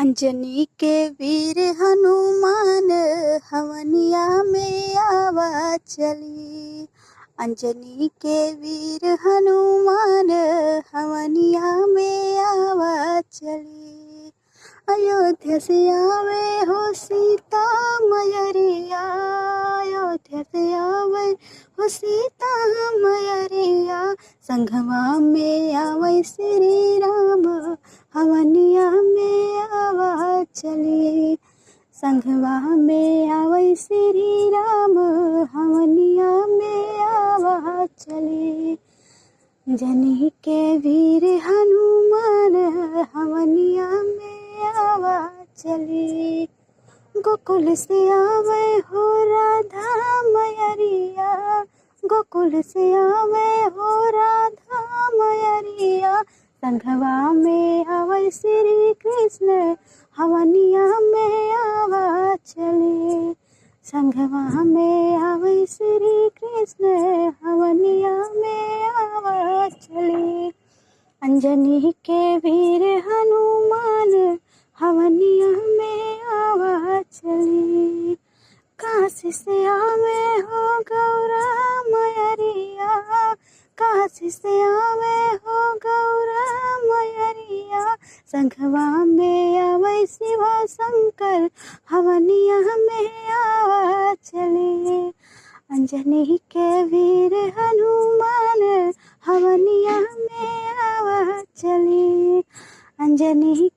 अंजनी के वीर हनुमान हवनिया में आवा चली। अंजनी के वीर हनुमान हवनिया में आवा चली। अयोध्या से आवे हो सीता मैया, अयोध्या से आवे हो सीता मैया। संघवा में आवे श्री राम हवनिया में आवा चली। संघवा में आवे श्री राम हवनिया में आवा चली। जनी के वीर हनुमान हवनिया में आवा चली। गोकुल से आवे हो राधा मैया, गोकुल से आवे हो राधा मैया। संघवा में आवे श्री कृष्ण हवनिया में आवा चले। संघवा में आवे श्री कृष्ण हवनिया में आवा चले। अंजनी के वीर हनुमान हवनिया में आवा चले। काशी से आवे हो गौरा मैया, काशी से आवे हो गौरा मैया। संघवा में आवे शिव शंकर हवनिया में आवा चले। अंजनी के वीर हनुमान हवनिया में आवा चले। अंजनी